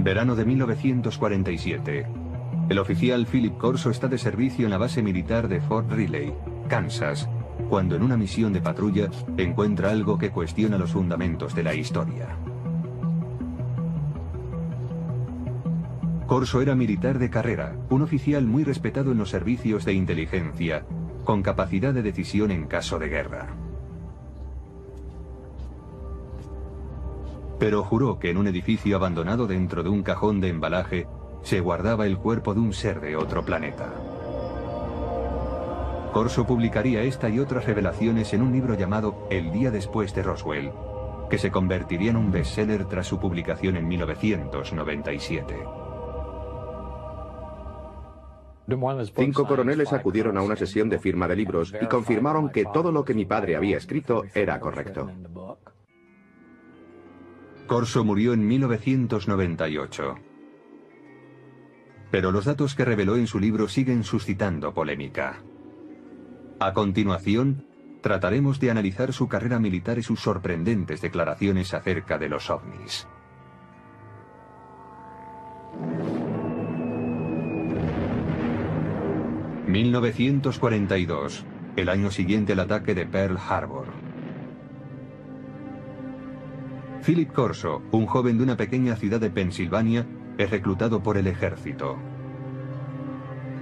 Verano de 1947. El oficial Philip Corso está de servicio en la base militar de Fort Riley, Kansas, cuando en una misión de patrulla encuentra algo que cuestiona los fundamentos de la historia. Corso era militar de carrera, un oficial muy respetado en los servicios de inteligencia, con capacidad de decisión en caso de guerra. Pero juró que en un edificio abandonado dentro de un cajón de embalaje se guardaba el cuerpo de un ser de otro planeta. Corso publicaría esta y otras revelaciones en un libro llamado El día después de Roswell, que se convertiría en un bestseller tras su publicación en 1997. 5 coroneles acudieron a una sesión de firma de libros y confirmaron que todo lo que mi padre había escrito era correcto. Corso murió en 1998. Pero los datos que reveló en su libro siguen suscitando polémica. A continuación, trataremos de analizar su carrera militar y sus sorprendentes declaraciones acerca de los ovnis. ...1942... el año siguiente al ataque de Pearl Harbor. Philip Corso, un joven de una pequeña ciudad de Pensilvania, es reclutado por el ejército.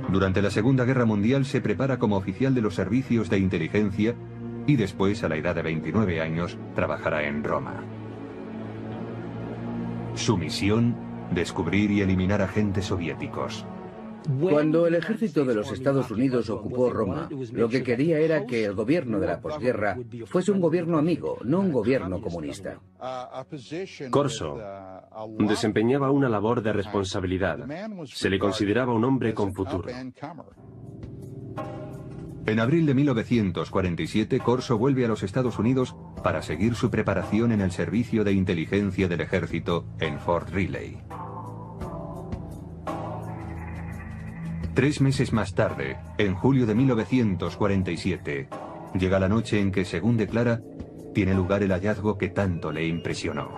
Durante la Segunda Guerra Mundial se prepara como oficial de los servicios de inteligencia y después, a la edad de 29 años, trabajará en Roma. Su misión: descubrir y eliminar agentes soviéticos. Cuando el ejército de los Estados Unidos ocupó Roma, lo que quería era que el gobierno de la posguerra fuese un gobierno amigo, no un gobierno comunista. Corso desempeñaba una labor de responsabilidad. Se le consideraba un hombre con futuro. En abril de 1947, Corso vuelve a los Estados Unidos para seguir su preparación en el servicio de inteligencia del ejército en Fort Riley. 3 meses más tarde, en julio de 1947, llega la noche en que, según declara, tiene lugar el hallazgo que tanto le impresionó.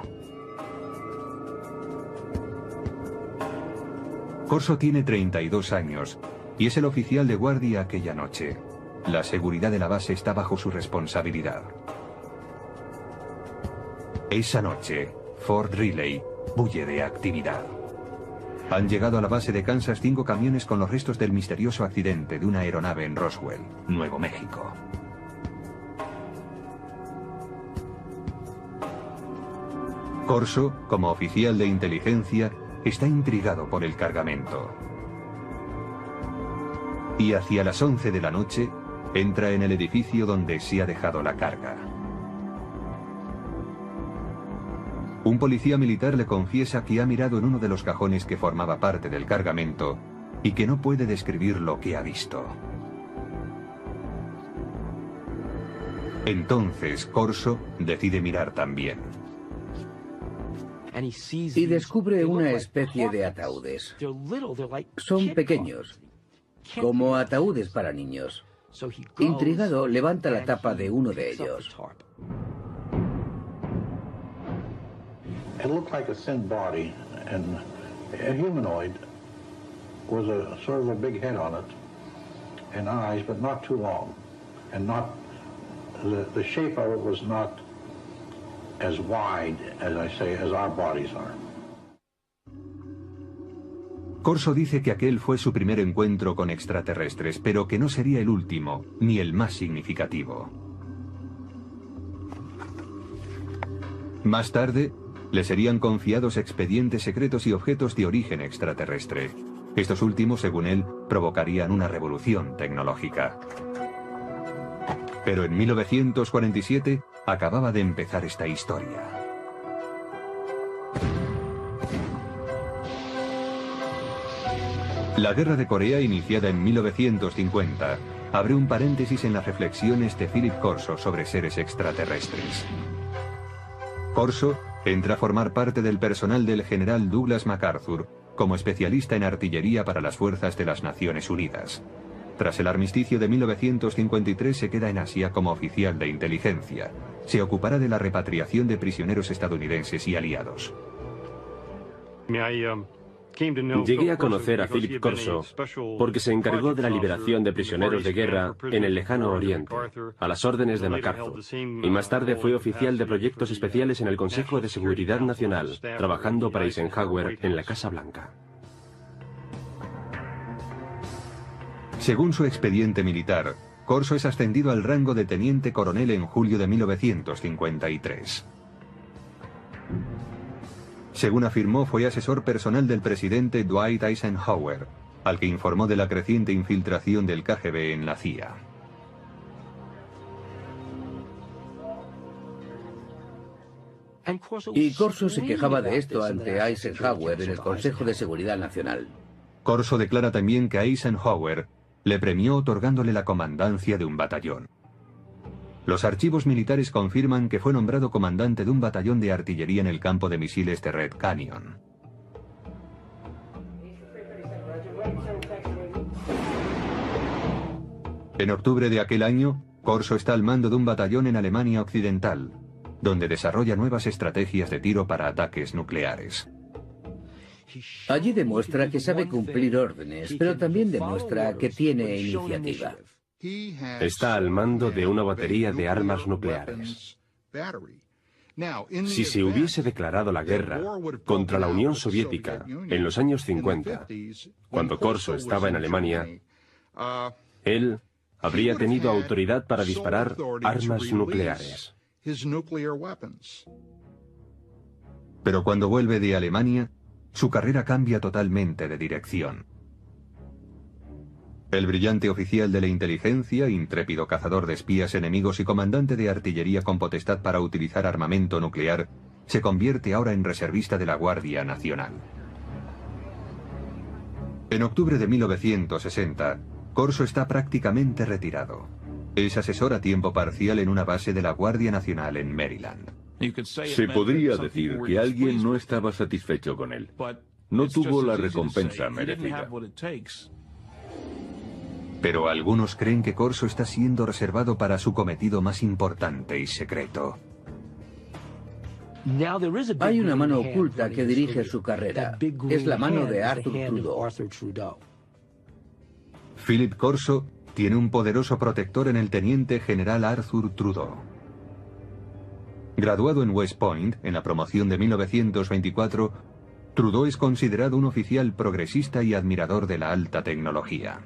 Corso tiene 32 años y es el oficial de guardia aquella noche. La seguridad de la base está bajo su responsabilidad. Esa noche, Fort Riley bulle de actividad. Han llegado a la base de Kansas 5 camiones con los restos del misterioso accidente de una aeronave en Roswell, Nuevo México. Corso, como oficial de inteligencia, está intrigado por el cargamento. Y hacia las 11 de la noche, entra en el edificio donde se ha dejado la carga. Un policía militar le confiesa que ha mirado en uno de los cajones que formaba parte del cargamento y que no puede describir lo que ha visto. Entonces Corso decide mirar también. Y descubre una especie de ataúdes. Son pequeños, como ataúdes para niños. Intrigado, levanta la tapa de uno de ellos. It looked like a thin body, and a humanoid was a sort of a big head on it, and eyes, but not too long, and not the shape of it was not as wide, as I say, as our bodies are. Corso dice que aquel fue su primer encuentro con extraterrestres, pero que no sería el último, ni el más significativo. Más tarde, le serían confiados expedientes secretos y objetos de origen extraterrestre. Estos últimos, según él, provocarían una revolución tecnológica. Pero en 1947 acababa de empezar esta historia. La Guerra de Corea, iniciada en 1950, abre un paréntesis en las reflexiones de Philip Corso sobre seres extraterrestres. Corso entra a formar parte del personal del general Douglas MacArthur como especialista en artillería para las fuerzas de las Naciones Unidas. Tras el armisticio de 1953 se queda en Asia como oficial de inteligencia. Se ocupará de la repatriación de prisioneros estadounidenses y aliados. Llegué a conocer a Philip Corso porque se encargó de la liberación de prisioneros de guerra en el lejano Oriente, a las órdenes de MacArthur, y más tarde fue oficial de proyectos especiales en el Consejo de Seguridad Nacional, trabajando para Eisenhower en la Casa Blanca. Según su expediente militar, Corso es ascendido al rango de teniente coronel en julio de 1953. Según afirmó, fue asesor personal del presidente Dwight Eisenhower, al que informó de la creciente infiltración del KGB en la CIA. Y Corso se quejaba de esto ante Eisenhower en el Consejo de Seguridad Nacional. Corso declara también que Eisenhower le premió otorgándole la comandancia de un batallón. Los archivos militares confirman que fue nombrado comandante de un batallón de artillería en el campo de misiles de Red Canyon. En octubre de aquel año, Corso está al mando de un batallón en Alemania Occidental, donde desarrolla nuevas estrategias de tiro para ataques nucleares. Allí demuestra que sabe cumplir órdenes, pero también demuestra que tiene iniciativa. Está al mando de una batería de armas nucleares. Si se hubiese declarado la guerra contra la Unión Soviética en los años 50, cuando Corso estaba en Alemania, él habría tenido autoridad para disparar armas nucleares. Pero cuando vuelve de Alemania, su carrera cambia totalmente de dirección. El brillante oficial de la inteligencia, intrépido cazador de espías enemigos y comandante de artillería con potestad para utilizar armamento nuclear, se convierte ahora en reservista de la Guardia Nacional. En octubre de 1960, Corso está prácticamente retirado. Es asesor a tiempo parcial en una base de la Guardia Nacional en Maryland. Se podría decir que alguien no estaba satisfecho con él. No tuvo la recompensa merecida. Pero algunos creen que Corso está siendo reservado para su cometido más importante y secreto. Hay una mano oculta que dirige su carrera. Es la mano de Arthur Trudeau. Philip Corso tiene un poderoso protector en el teniente general Arthur Trudeau. Graduado en West Point, en la promoción de 1924, Trudeau es considerado un oficial progresista y admirador de la alta tecnología.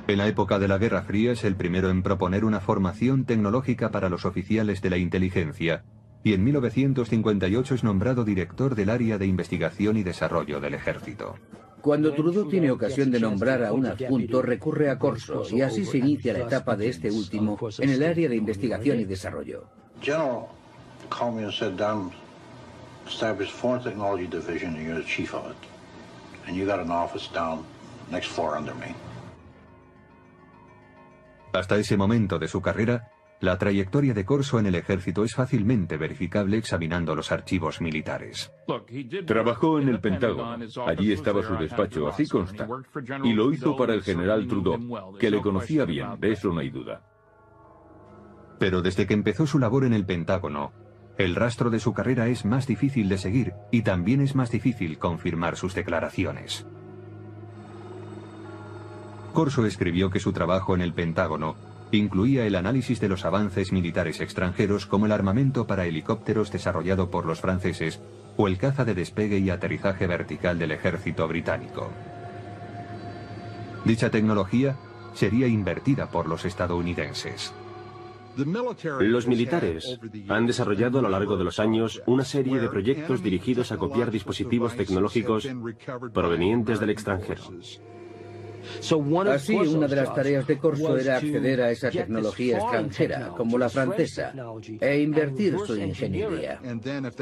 En la época de la Guerra Fría es el primero en proponer una formación tecnológica para los oficiales de la inteligencia, y en 1958 es nombrado director del área de investigación y desarrollo del ejército. Cuando Trudeau tiene ocasión de nombrar a un adjunto, recurre a Corso, y así se inicia la etapa de este último en el área de investigación y desarrollo. General called me and said, "Don, establish Foreign Technology Division and you're the chief of it. And you got an office down next floor under me." Hasta ese momento de su carrera, la trayectoria de Corso en el ejército es fácilmente verificable examinando los archivos militares. Trabajó en el Pentágono. Allí estaba su despacho, así consta. Y lo hizo para el general Trudeau, que le conocía bien, de eso no hay duda. Pero desde que empezó su labor en el Pentágono, el rastro de su carrera es más difícil de seguir y también es más difícil confirmar sus declaraciones. Corso escribió que su trabajo en el Pentágono incluía el análisis de los avances militares extranjeros como el armamento para helicópteros desarrollado por los franceses o el caza de despegue y aterrizaje vertical del ejército británico. Dicha tecnología sería invertida por los estadounidenses. Los militares han desarrollado a lo largo de los años una serie de proyectos dirigidos a copiar dispositivos tecnológicos provenientes del extranjero. Así, una de las tareas de Corso era acceder a esa tecnología extranjera, como la francesa, e invertir su ingeniería.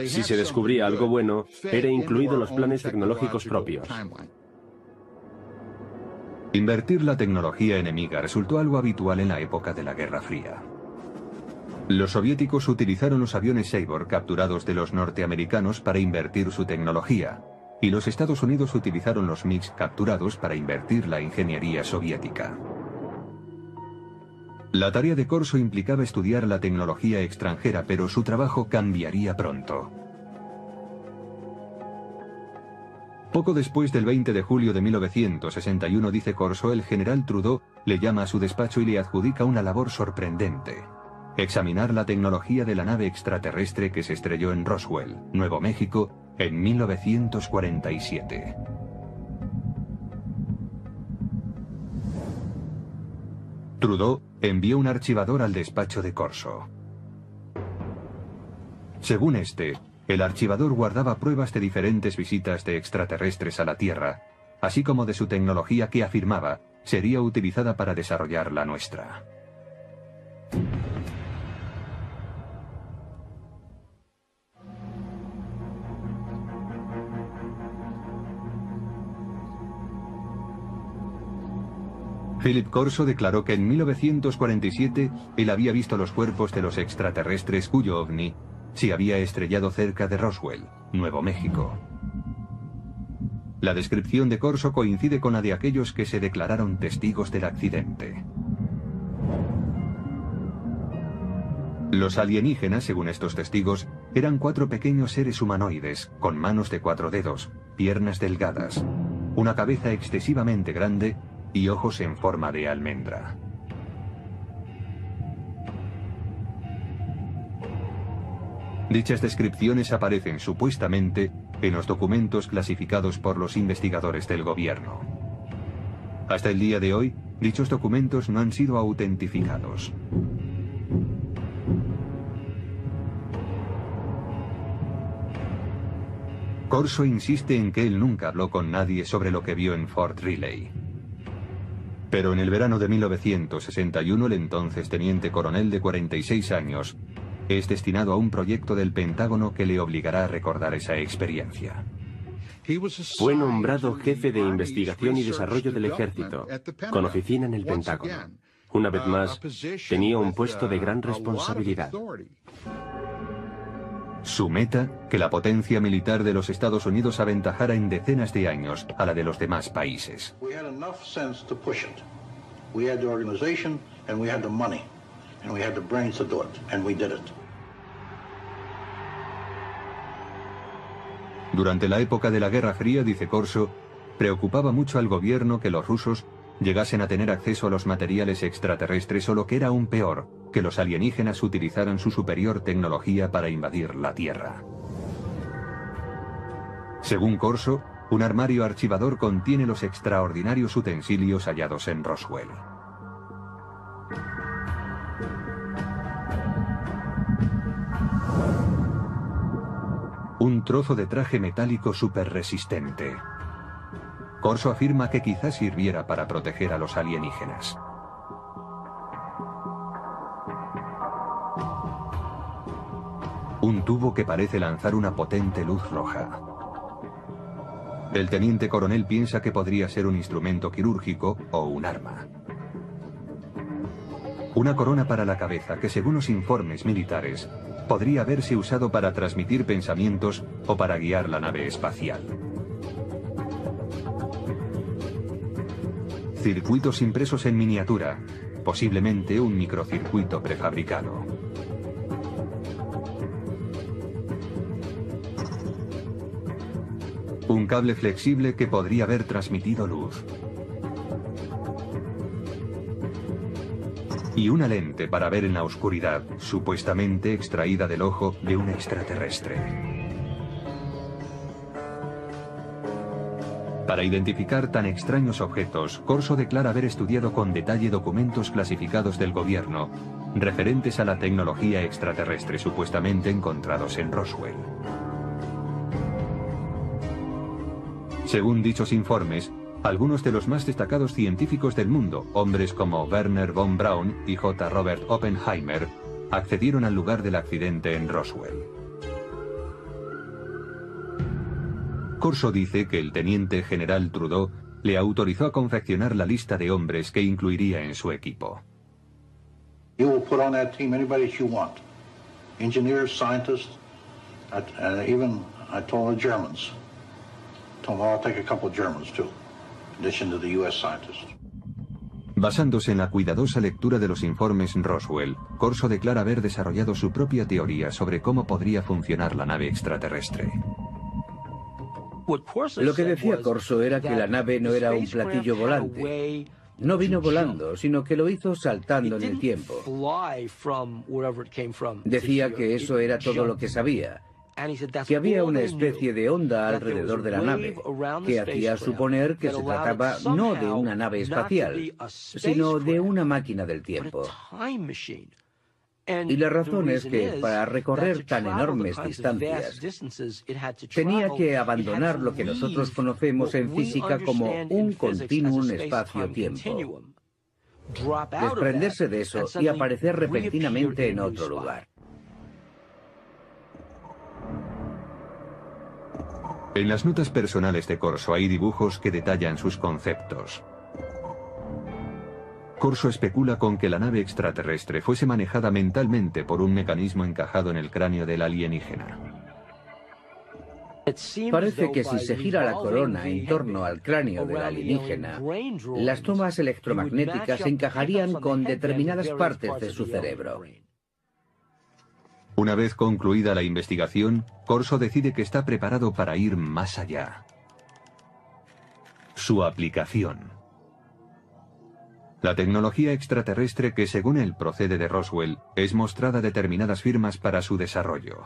Si se descubría algo bueno, era incluido en los planes tecnológicos propios. Invertir la tecnología enemiga resultó algo habitual en la época de la Guerra Fría. Los soviéticos utilizaron los aviones Sabor capturados de los norteamericanos para invertir su tecnología, y los Estados Unidos utilizaron los MiGs capturados para invertir la ingeniería soviética. La tarea de Corso implicaba estudiar la tecnología extranjera, pero su trabajo cambiaría pronto. Poco después del 20 de julio de 1961, dice Corso, el general Trudeau le llama a su despacho y le adjudica una labor sorprendente: examinar la tecnología de la nave extraterrestre que se estrelló en Roswell, Nuevo México, en 1947. Trudeau envió un archivador al despacho de Corso. Según este, el archivador guardaba pruebas de diferentes visitas de extraterrestres a la Tierra, así como de su tecnología que afirmaba sería utilizada para desarrollar la nuestra. Philip Corso declaró que en 1947 él había visto los cuerpos de los extraterrestres cuyo ovni se había estrellado cerca de Roswell, Nuevo México. La descripción de Corso coincide con la de aquellos que se declararon testigos del accidente. Los alienígenas, según estos testigos, eran 4 pequeños seres humanoides, con manos de 4 dedos, piernas delgadas, una cabeza excesivamente grande y ojos en forma de almendra. Dichas descripciones aparecen supuestamente en los documentos clasificados por los investigadores del gobierno. Hasta el día de hoy, dichos documentos no han sido autentificados. Corso insiste en que él nunca habló con nadie sobre lo que vio en Fort Riley. Pero en el verano de 1961, el entonces teniente coronel de 46 años es destinado a un proyecto del Pentágono que le obligará a recordar esa experiencia. Fue nombrado jefe de investigación y desarrollo del ejército, con oficina en el Pentágono. Una vez más, tenía un puesto de gran responsabilidad. Su meta, que la potencia militar de los Estados Unidos aventajara en decenas de años a la de los demás países. Durante la época de la Guerra Fría, dice Corso, preocupaba mucho al gobierno que los rusos llegasen a tener acceso a los materiales extraterrestres o, lo que era aún peor, que los alienígenas utilizaran su superior tecnología para invadir la Tierra. Según Corso, un armario archivador contiene los extraordinarios utensilios hallados en Roswell. Un trozo de traje metálico superresistente. Corso afirma que quizás sirviera para proteger a los alienígenas. Un tubo que parece lanzar una potente luz roja. El teniente coronel piensa que podría ser un instrumento quirúrgico o un arma. Una corona para la cabeza que, según los informes militares, podría haberse usado para transmitir pensamientos o para guiar la nave espacial. Circuitos impresos en miniatura, posiblemente un microcircuito prefabricado. Un cable flexible que podría haber transmitido luz. Y una lente para ver en la oscuridad, supuestamente extraída del ojo de un extraterrestre. Para identificar tan extraños objetos, Corso declara haber estudiado con detalle documentos clasificados del gobierno referentes a la tecnología extraterrestre supuestamente encontrados en Roswell. Según dichos informes, algunos de los más destacados científicos del mundo, hombres como Wernher von Braun y J. Robert Oppenheimer, accedieron al lugar del accidente en Roswell. Corso dice que el teniente general Trudeau le autorizó a confeccionar la lista de hombres que incluiría en su equipo. You will put on that team anybody that you want. Engineers, scientists, and even I told the Germans. Told them I'll take a couple of Germans too, in addition to the US scientists. Basándose en la cuidadosa lectura de los informes Roswell, Corso declara haber desarrollado su propia teoría sobre cómo podría funcionar la nave extraterrestre. Lo que decía Corso era que la nave no era un platillo volante. No vino volando, sino que lo hizo saltando en el tiempo. Decía que eso era todo lo que sabía, que había una especie de onda alrededor de la nave, que hacía suponer que se trataba no de una nave espacial, sino de una máquina del tiempo. Y la razón es que para recorrer tan enormes distancias, tenía que abandonar lo que nosotros conocemos en física como un continuum espacio-tiempo, desprenderse de eso y aparecer repentinamente en otro lugar. En las notas personales de Corso hay dibujos que detallan sus conceptos. Corso especula con que la nave extraterrestre fuese manejada mentalmente por un mecanismo encajado en el cráneo del alienígena. Parece que si se gira la corona en torno al cráneo del alienígena, las tomas electromagnéticas se encajarían con determinadas partes de su cerebro. Una vez concluida la investigación, Corso decide que está preparado para ir más allá. Su aplicación. La tecnología extraterrestre que, según él, procede de Roswell, es mostrada a determinadas firmas para su desarrollo.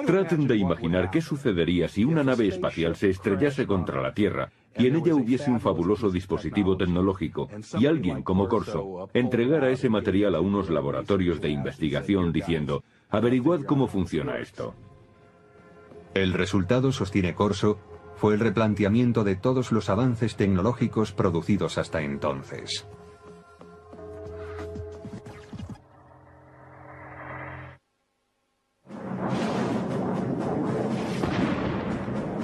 Traten de imaginar qué sucedería si una nave espacial se estrellase contra la Tierra y en ella hubiese un fabuloso dispositivo tecnológico y alguien como Corso entregara ese material a unos laboratorios de investigación diciendo: averiguad cómo funciona esto. El resultado, sostiene Corso, fue el replanteamiento de todos los avances tecnológicos producidos hasta entonces.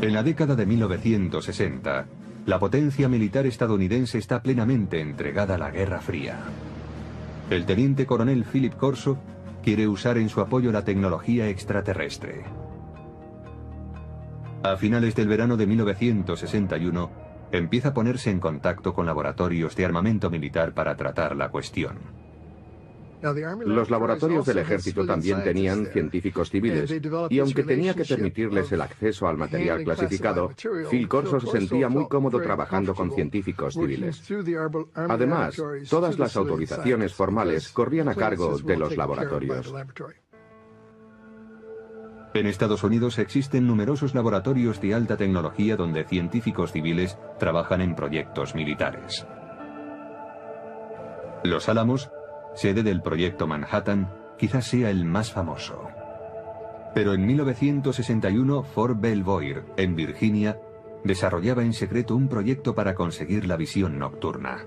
En la década de 1960, la potencia militar estadounidense está plenamente entregada a la Guerra Fría. El teniente coronel Philip Corso quiere usar en su apoyo la tecnología extraterrestre. A finales del verano de 1961, empieza a ponerse en contacto con laboratorios de armamento militar para tratar la cuestión. Los laboratorios del ejército también tenían científicos civiles, y aunque tenía que permitirles el acceso al material clasificado, Phil Corso se sentía muy cómodo trabajando con científicos civiles. Además, todas las autorizaciones formales corrían a cargo de los laboratorios. En Estados Unidos existen numerosos laboratorios de alta tecnología donde científicos civiles trabajan en proyectos militares. Los Álamos, sede del proyecto Manhattan, quizás sea el más famoso. Pero en 1961, Fort Belvoir, en Virginia, desarrollaba en secreto un proyecto para conseguir la visión nocturna.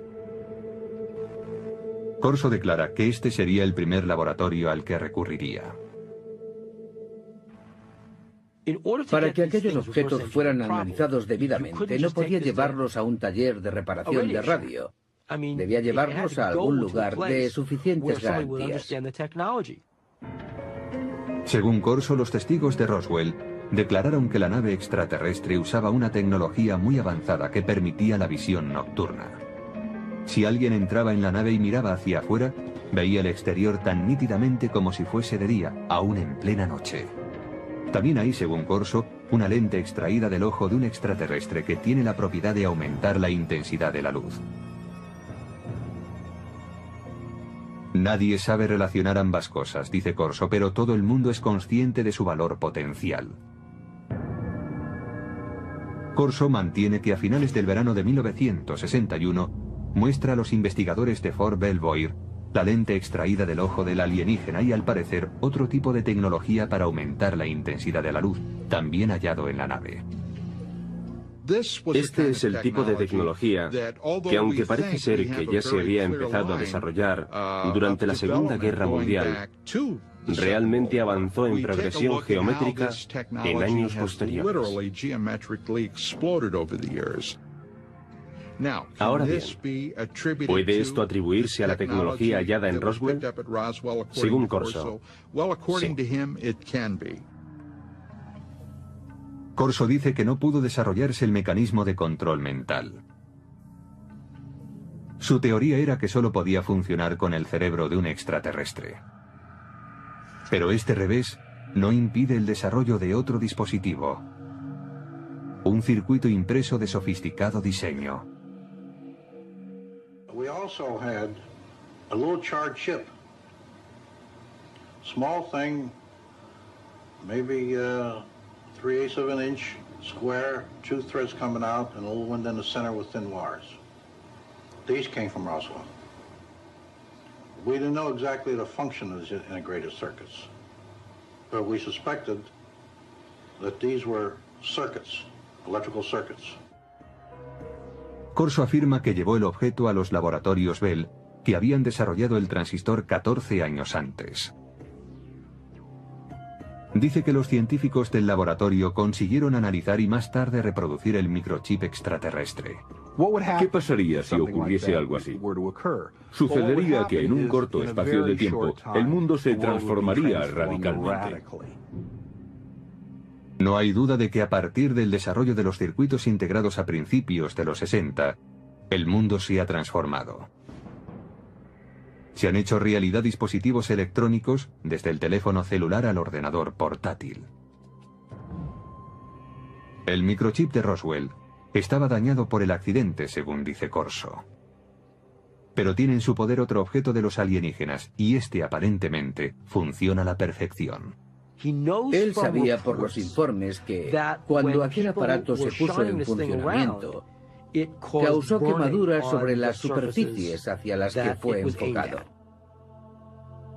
Corso declara que este sería el primer laboratorio al que recurriría. Para que aquellos objetos fueran analizados debidamente, no podía llevarlos a un taller de reparación de radio. Debía llevarlos a algún lugar de suficientes garantías. Según Corso, los testigos de Roswell declararon que la nave extraterrestre usaba una tecnología muy avanzada que permitía la visión nocturna. Si alguien entraba en la nave y miraba hacia afuera, veía el exterior tan nítidamente como si fuese de día, aún en plena noche. También hay, según Corso, una lente extraída del ojo de un extraterrestre que tiene la propiedad de aumentar la intensidad de la luz. Nadie sabe relacionar ambas cosas, dice Corso, pero todo el mundo es consciente de su valor potencial. Corso mantiene que a finales del verano de 1961 muestra a los investigadores de Fort Belvoir la lente extraída del ojo del alienígena y, al parecer, otro tipo de tecnología para aumentar la intensidad de la luz, también hallado en la nave. Este es el tipo de tecnología que, aunque parece ser que ya se había empezado a desarrollar durante la Segunda Guerra Mundial, realmente avanzó en progresión geométrica en años posteriores. Ahora bien, ¿puede esto atribuirse a la tecnología hallada en Roswell? Según Corso, sí. Corso dice que no pudo desarrollarse el mecanismo de control mental. Su teoría era que solo podía funcionar con el cerebro de un extraterrestre. Pero este revés no impide el desarrollo de otro dispositivo. Un circuito impreso de sofisticado diseño. We also had a little charred chip. Small thing, maybe 3/8 of an inch, square, 2 threads coming out, and a little one in the center with thin wires. These came from Roswell. We didn't know exactly the function of the integrated circuits, but we suspected that these were circuits, electrical circuits. Corso afirma que llevó el objeto a los laboratorios Bell, que habían desarrollado el transistor 14 años antes. Dice que los científicos del laboratorio consiguieron analizar y más tarde reproducir el microchip extraterrestre. ¿Qué pasaría si ocurriese algo así? Sucedería que en un corto espacio de tiempo el mundo se transformaría radicalmente. No hay duda de que a partir del desarrollo de los circuitos integrados a principios de los 60, el mundo se ha transformado. Se han hecho realidad dispositivos electrónicos desde el teléfono celular al ordenador portátil. El microchip de Roswell estaba dañado por el accidente, según dice Corso. Pero tiene en su poder otro objeto de los alienígenas, y este aparentemente funciona a la perfección. Él sabía por los informes que cuando aquel aparato se puso en funcionamiento, causó quemaduras sobre las superficies hacia las que fue enfocado.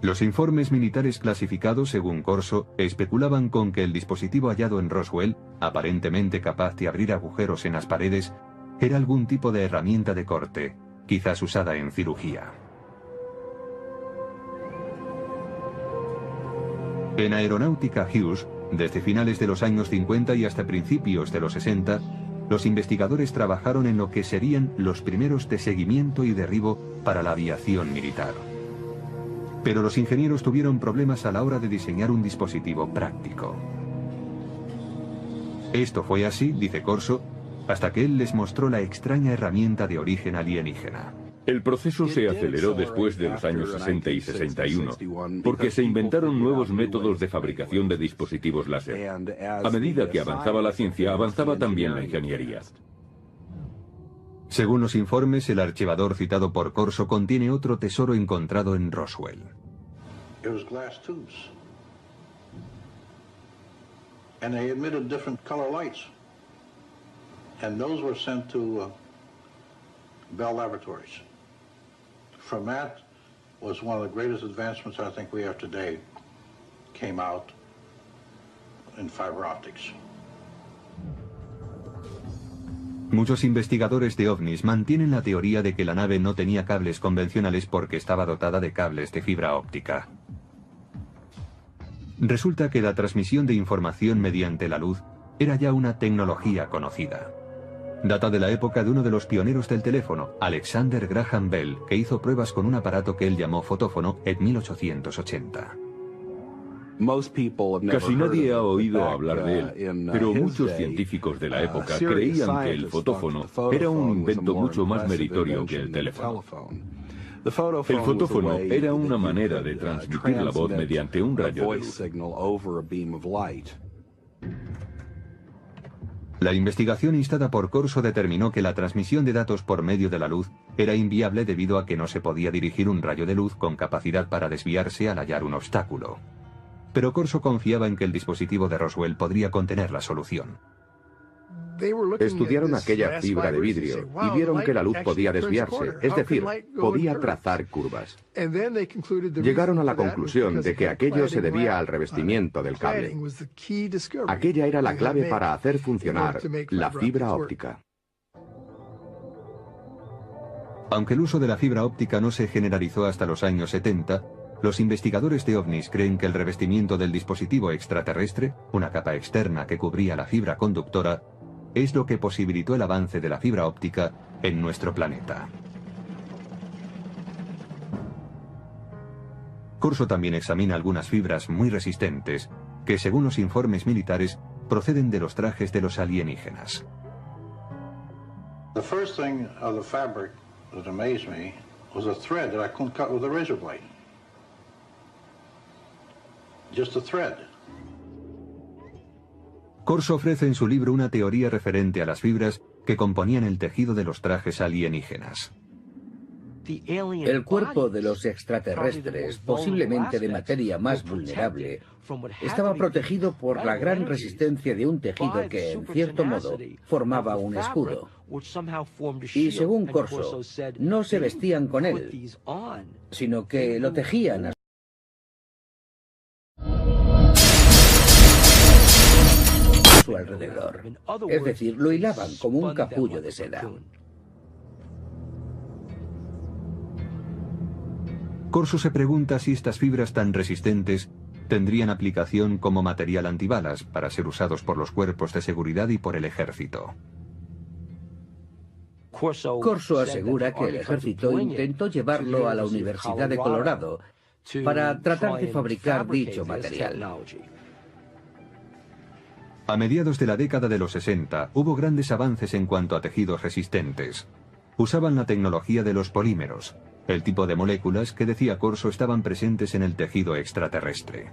Los informes militares clasificados, según Corso, especulaban con que el dispositivo hallado en Roswell, aparentemente capaz de abrir agujeros en las paredes, era algún tipo de herramienta de corte, quizás usada en cirugía. En Aeronáutica Hughes, desde finales de los años 50 y hasta principios de los 60, los investigadores trabajaron en lo que serían los primeros de seguimiento y derribo para la aviación militar. Pero los ingenieros tuvieron problemas a la hora de diseñar un dispositivo práctico. Esto fue así, dice Corso, hasta que él les mostró la extraña herramienta de origen alienígena. El proceso se aceleró después de los años 60 y 61, porque se inventaron nuevos métodos de fabricación de dispositivos láser. A medida que avanzaba la ciencia, avanzaba también la ingeniería. Según los informes, el archivador citado por Corso contiene otro tesoro encontrado en Roswell. It was glass tubes. And they emitted different color lights. And those were sent to Bell Laboratories. From that was one of the greatest advancements I think we have today, came out in fiber optics. Muchos investigadores de ovnis mantienen la teoría de que la nave no tenía cables convencionales porque estaba dotada de cables de fibra óptica. Resulta que la transmisión de información mediante la luz era ya una tecnología conocida. Data de la época de uno de los pioneros del teléfono, Alexander Graham Bell, que hizo pruebas con un aparato que él llamó fotófono en 1880. Casi nadie ha oído hablar de él, pero muchos científicos de la época creían que el fotófono era un invento mucho más meritorio que el teléfono. El fotófono era una manera de transmitir la voz mediante un rayo de luz. La investigación instada por Corso determinó que la transmisión de datos por medio de la luz era inviable debido a que no se podía dirigir un rayo de luz con capacidad para desviarse al hallar un obstáculo. Pero Corso confiaba en que el dispositivo de Roswell podría contener la solución. Estudiaron aquella fibra de vidrio y vieron que la luz podía desviarse, es decir, podía trazar curvas. Llegaron a la conclusión de que aquello se debía al revestimiento del cable. Aquella era la clave para hacer funcionar la fibra óptica. Aunque el uso de la fibra óptica no se generalizó hasta los años 70, los investigadores de ovnis creen que el revestimiento del dispositivo extraterrestre, una capa externa que cubría la fibra conductora, es lo que posibilitó el avance de la fibra óptica en nuestro planeta. Corso también examina algunas fibras muy resistentes que, según los informes militares, proceden de los trajes de los alienígenas. The first thing of the fabric that amazed me was a thread that I couldn't cut with a razor blade. Just a thread. Corso ofrece en su libro una teoría referente a las fibras que componían el tejido de los trajes alienígenas. El cuerpo de los extraterrestres, posiblemente de materia más vulnerable, estaba protegido por la gran resistencia de un tejido que, en cierto modo, formaba un escudo. Y según Corso, no se vestían con él, sino que lo tejían a su alrededor. Es decir, lo hilaban como un capullo de seda. Corso se pregunta si estas fibras tan resistentes tendrían aplicación como material antibalas para ser usados por los cuerpos de seguridad y por el ejército. Corso asegura que el ejército intentó llevarlo a la Universidad de Colorado para tratar de fabricar dicho material. A mediados de la década de los 60 hubo grandes avances en cuanto a tejidos resistentes. Usaban la tecnología de los polímeros, el tipo de moléculas que, decía Corso, estaban presentes en el tejido extraterrestre.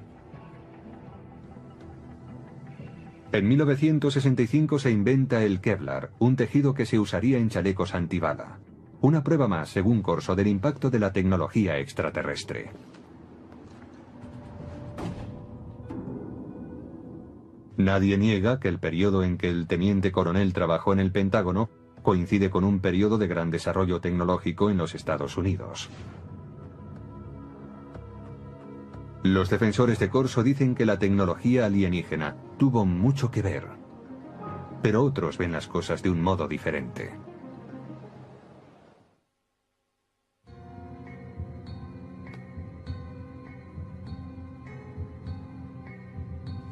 En 1965 se inventa el Kevlar, un tejido que se usaría en chalecos antibala. Una prueba más, según Corso, del impacto de la tecnología extraterrestre. Nadie niega que el periodo en que el teniente coronel trabajó en el Pentágono coincide con un periodo de gran desarrollo tecnológico en los Estados Unidos. Los defensores de Corso dicen que la tecnología alienígena tuvo mucho que ver, pero otros ven las cosas de un modo diferente.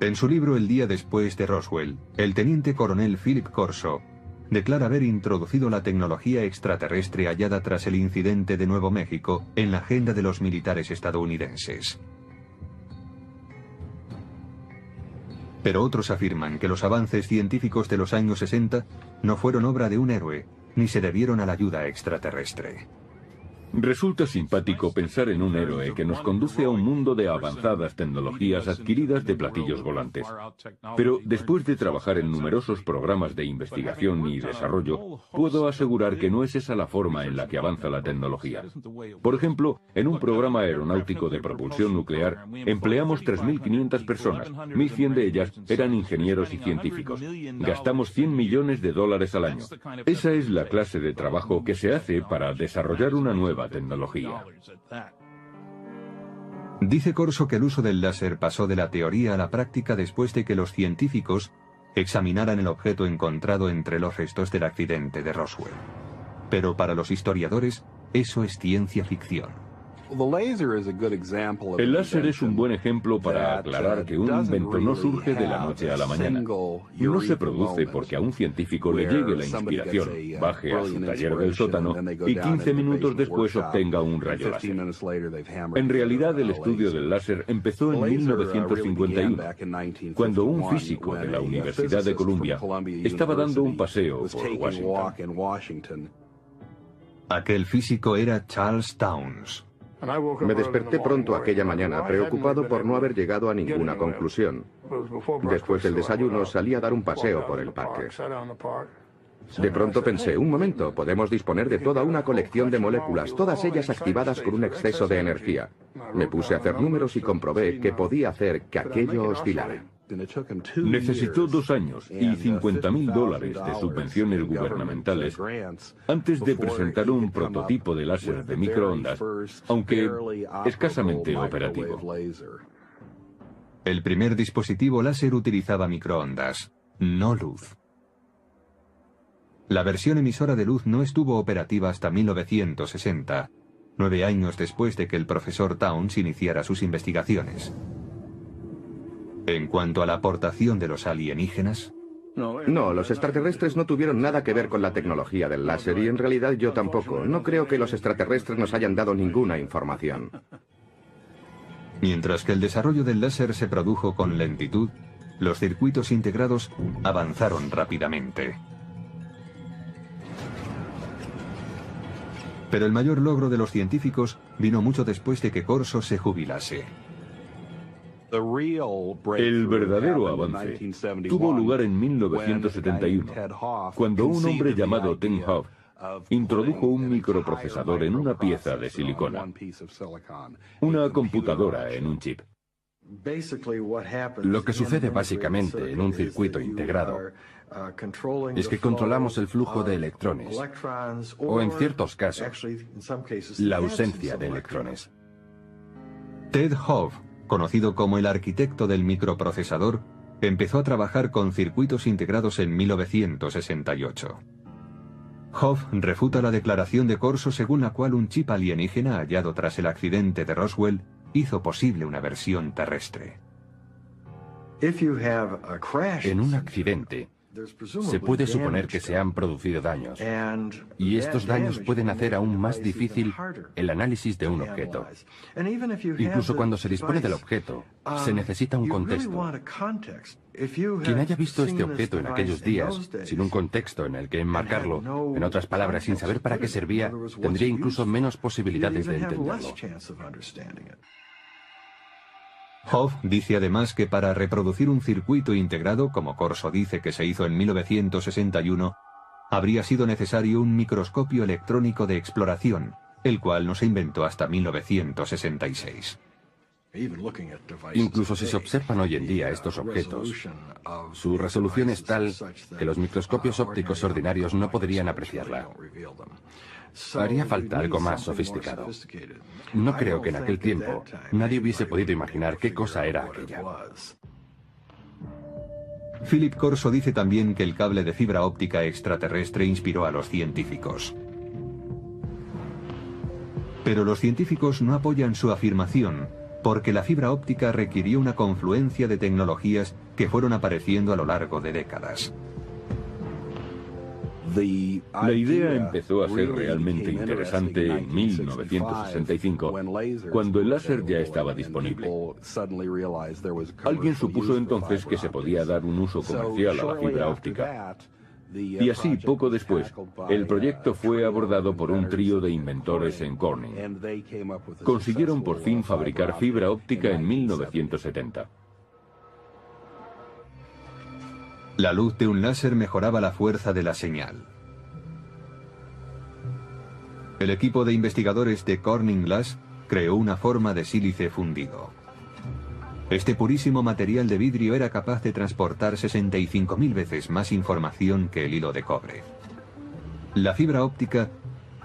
En su libro El día después de Roswell, el teniente coronel Philip Corso declara haber introducido la tecnología extraterrestre hallada tras el incidente de Nuevo México en la agenda de los militares estadounidenses. Pero otros afirman que los avances científicos de los años 60 no fueron obra de un héroe, ni se debieron a la ayuda extraterrestre. Resulta simpático pensar en un héroe que nos conduce a un mundo de avanzadas tecnologías adquiridas de platillos volantes. Pero después de trabajar en numerosos programas de investigación y desarrollo, puedo asegurar que no es esa la forma en la que avanza la tecnología. Por ejemplo, en un programa aeronáutico de propulsión nuclear, empleamos 3.500 personas, 1.100 de ellas eran ingenieros y científicos. Gastamos $100 millones al año. Esa es la clase de trabajo que se hace para desarrollar una nueva tecnología. Dice Corso que el uso del láser pasó de la teoría a la práctica después de que los científicos examinaran el objeto encontrado entre los restos del accidente de Roswell. Pero para los historiadores, eso es ciencia ficción. El láser es un buen ejemplo para aclarar que un invento no surge de la noche a la mañana. No se produce porque a un científico le llegue la inspiración, baje a su taller del sótano y 15 minutos después obtenga un rayo láser. En realidad, el estudio del láser empezó en 1951, cuando un físico de la Universidad de Columbia estaba dando un paseo por Washington. Aquel físico era Charles Townes. Me desperté pronto aquella mañana, preocupado por no haber llegado a ninguna conclusión. Después del desayuno salí a dar un paseo por el parque. De pronto pensé, un momento, podemos disponer de toda una colección de moléculas, todas ellas activadas por un exceso de energía. Me puse a hacer números y comprobé que podía hacer que aquello oscilara. Necesitó 2 años y $50.000 de subvenciones gubernamentales antes de presentar un prototipo de láser de microondas, aunque escasamente operativo. El primer dispositivo láser utilizaba microondas, no luz. La versión emisora de luz no estuvo operativa hasta 1960, 9 años después de que el profesor Townes iniciara sus investigaciones. En cuanto a la aportación de los alienígenas... No, los extraterrestres no tuvieron nada que ver con la tecnología del láser y en realidad yo tampoco. No creo que los extraterrestres nos hayan dado ninguna información. Mientras que el desarrollo del láser se produjo con lentitud, los circuitos integrados avanzaron rápidamente. Pero el mayor logro de los científicos vino mucho después de que Corso se jubilase. El verdadero avance tuvo lugar en 1971, cuando un hombre llamado Tim Hoff introdujo un microprocesador en una pieza de silicona, una computadora en un chip. Lo que sucede básicamente en un circuito integrado es que controlamos el flujo de electrones, o en ciertos casos, la ausencia de electrones. Ted Hoff, conocido como el arquitecto del microprocesador, empezó a trabajar con circuitos integrados en 1968. Hoff refuta la declaración de Corso según la cual un chip alienígena hallado tras el accidente de Roswell hizo posible una versión terrestre. En un accidente, se puede suponer que se han producido daños, y estos daños pueden hacer aún más difícil el análisis de un objeto. Incluso cuando se dispone del objeto, se necesita un contexto. Quien haya visto este objeto en aquellos días, sin un contexto en el que enmarcarlo, en otras palabras, sin saber para qué servía, tendría incluso menos posibilidades de entenderlo. Hoff dice además que para reproducir un circuito integrado, como Corso dice que se hizo en 1961, habría sido necesario un microscopio electrónico de exploración, el cual no se inventó hasta 1966. Incluso si se observan hoy en día estos objetos, su resolución es tal que los microscopios ópticos ordinarios no podrían apreciarla. Haría falta algo más sofisticado. No creo que en aquel tiempo nadie hubiese podido imaginar qué cosa era aquella. Philip Corso dice también que el cable de fibra óptica extraterrestre inspiró a los científicos. Pero los científicos no apoyan su afirmación, porque la fibra óptica requirió una confluencia de tecnologías que fueron apareciendo a lo largo de décadas. La idea empezó a ser realmente interesante en 1965, cuando el láser ya estaba disponible. Alguien supuso entonces que se podía dar un uso comercial a la fibra óptica. Y así, poco después, el proyecto fue abordado por un trío de inventores en Corning. Consiguieron por fin fabricar fibra óptica en 1970. La luz de un láser mejoraba la fuerza de la señal. El equipo de investigadores de Corning Glass creó una forma de sílice fundido. Este purísimo material de vidrio era capaz de transportar 65.000 veces más información que el hilo de cobre. La fibra óptica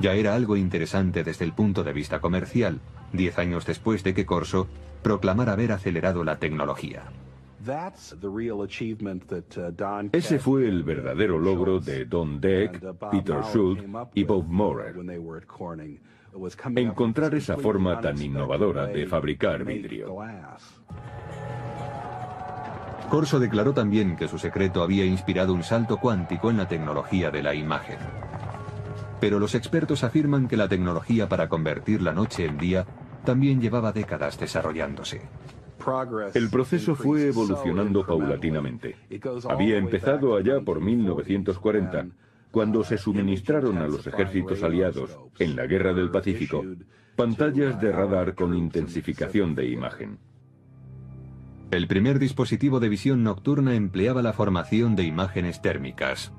ya era algo interesante desde el punto de vista comercial, 10 años después de que Corso proclamara haber acelerado la tecnología. Ese fue el verdadero logro de Don Deck, Peter Schultz y Bob Maurer. Encontrar esa forma tan innovadora de fabricar vidrio. Corso declaró también que su secreto había inspirado un salto cuántico en la tecnología de la imagen. Pero los expertos afirman que la tecnología para convertir la noche en día también llevaba décadas desarrollándose. El proceso fue evolucionando paulatinamente. Había empezado allá por 1940, cuando se suministraron a los ejércitos aliados, en la Guerra del Pacífico, pantallas de radar con intensificación de imagen. El primer dispositivo de visión nocturna empleaba la formación de imágenes térmicas.